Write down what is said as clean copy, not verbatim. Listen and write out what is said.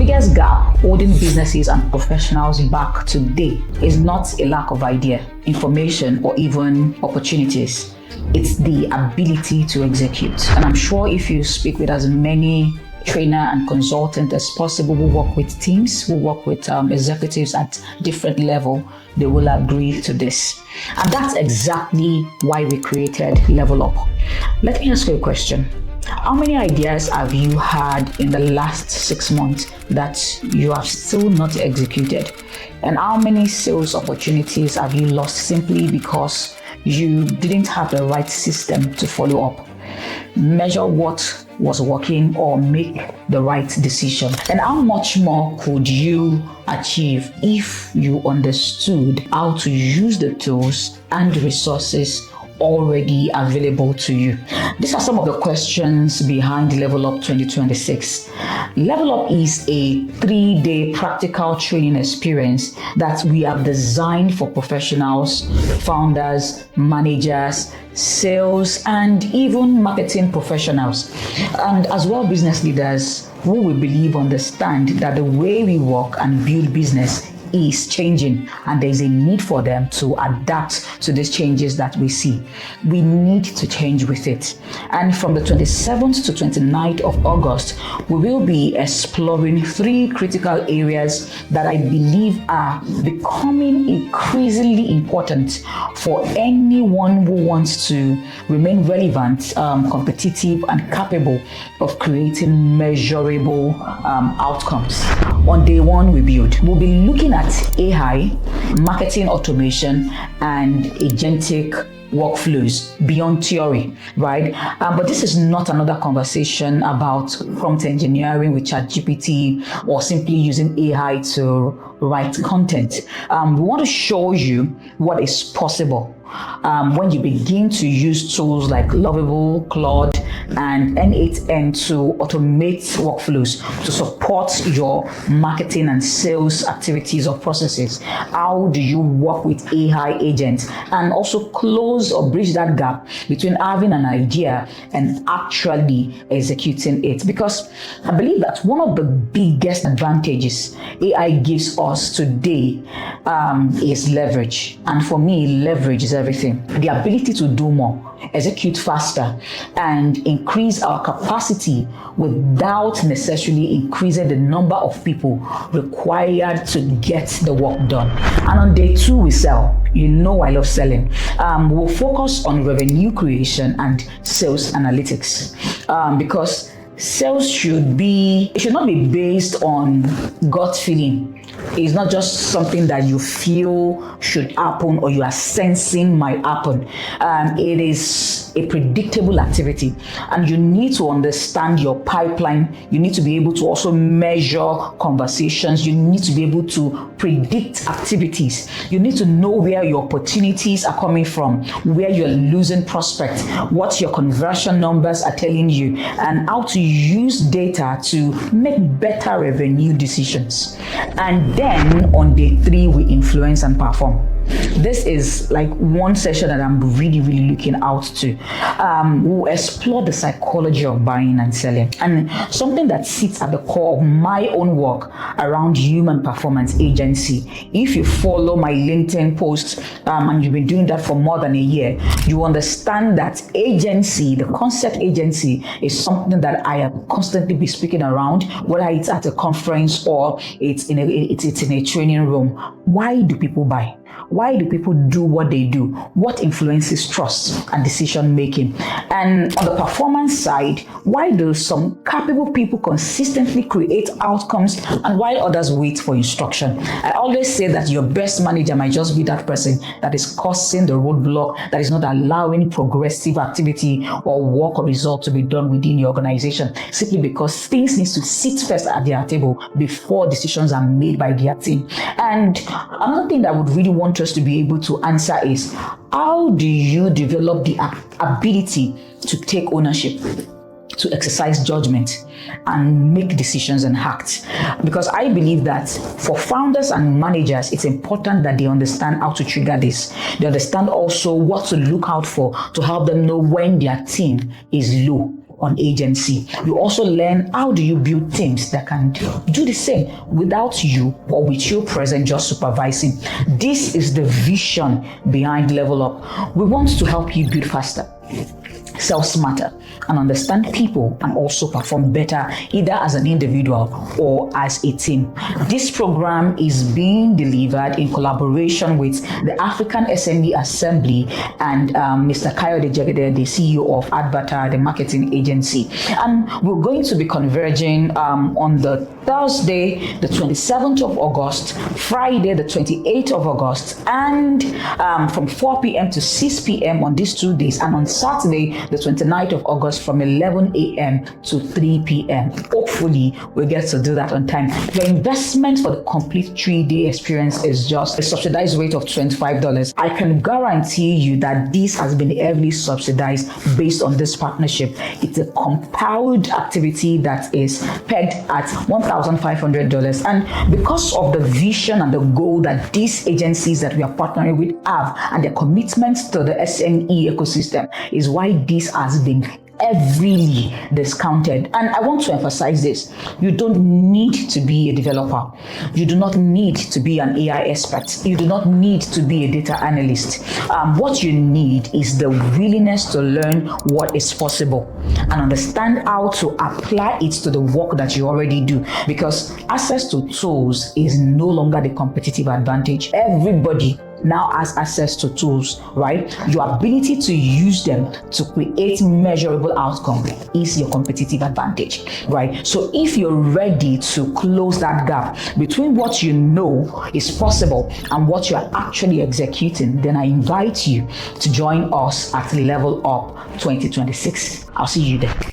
biggest gap holding businesses and professionals back today is not a lack of idea, information, or even opportunities. It's the ability to execute. And I'm sure if you speak with as many trainer and consultant as possible who work with teams, who work with executives at different level, they will agree to this. And that's exactly why we created Level Up. Let me ask you a question. How many ideas have you had in the last 6 months that you have still not executed? And how many sales opportunities have you lost simply because you didn't have the right system to follow up? Measure what was working or make the right decision. And how much more could you achieve if you understood how to use the tools and resources already available to you? These are some of the questions behind Level Up 2026. Level Up is a 3-day practical training experience that we have designed for professionals, founders, managers, sales, and even marketing professionals, and as well business leaders who we believe understand that the way we work and build business is changing, and there is a need for them to adapt to these changes that we see. We need to change with it. And from the 27th to 29th of August, we will be exploring 3 critical areas that I believe are becoming increasingly important for anyone who wants to remain relevant, competitive, and capable of creating measurable outcomes. On day 1, we build. We'll be looking at AI, marketing automation, and agentic workflows beyond theory, right? But this is not another conversation about prompt engineering with ChatGPT or simply using AI to write content. We want to show you what is possible when you begin to use tools like Lovable, Claude, and N8N to automate workflows to support your marketing and sales activities or processes. How do you work with AI agents and also close or bridge that gap between having an idea and actually executing it? Because I believe that one of the biggest advantages AI gives us today is leverage. And for me, leverage is everything. The ability to do more, execute faster, and increase our capacity without necessarily increasing the number of people required to get the work done. And on day 2, we sell. You know I love selling. We'll focus on revenue creation and sales analytics because sales should not be based on gut feeling. It's not just something that you feel should happen or you are sensing might happen. It is a predictable activity, and you need to understand your pipeline. You need to be able to also measure conversations. You need to be able to predict activities. You need to know where your opportunities are coming from, where you're losing prospects, what your conversion numbers are telling you, and how to use data to make better revenue decisions. And then on day 3, we influence and perform. This is like one session that I'm really looking out to. We'll explore the psychology of buying and selling, and something that sits at the core of my own work around human performance agency. If you follow my LinkedIn posts and you've been doing that for more than a year, you understand that agency, the concept agency, is something that I have constantly been speaking around, whether it's at a conference or it's in a training room. Why do people buy? Why do people do what they do? What influences trust and decision making? And on the performance side, why do some capable people consistently create outcomes and while others wait for instruction? I always say that your best manager might just be that person that is causing the roadblock, that is not allowing progressive activity or work or result to be done within your organization, simply because things need to sit first at their table before decisions are made by their team. And another thing that I would really want us to be able to answer is, how do you develop the ability to take ownership, to exercise judgment, and make decisions and act? Because I believe that for founders and managers, it's important that they understand how to trigger this. They understand also what to look out for to help them know when their team is low, on agency. You also learn how do you build teams that can do the same without you or with you present just supervising. This is the vision behind Level Up. We want to help you build faster, sell smarter, and understand people, and also perform better either as an individual or as a team. This program is being delivered in collaboration with the African SME Assembly and Mr. Kayode Jegede, the CEO of Advata, the marketing agency. And we're going to be converging on the Thursday, the 27th of August, Friday, the 28th of August, and from 4 p.m. to 6 p.m. on these 2 days, and on Saturday, the 29th of August, from 11 a.m. to 3 p.m. Hopefully, we'll get to do that on time. Your investment for the complete 3-day experience is just a subsidized rate of $25. I can guarantee you that this has been heavily subsidized based on this partnership. It's a compound activity that is pegged at $1,500. And because of the vision and the goal that these agencies that we are partnering with have and their commitments to the SME ecosystem is why this has been heavily discounted. And I want to emphasize this: you don't need to be a developer, you do not need to be an AI expert, you do not need to be a data analyst. What you need is the willingness to learn what is possible and understand how to apply it to the work that you already do, because access to tools is no longer the competitive advantage. Everybody now has access to tools, right? Your ability to use them to create measurable outcome is your competitive advantage, right? So if you're ready to close that gap between what you know is possible and what you're actually executing, then I invite you to join us at Level Up 2026. I'll see you there.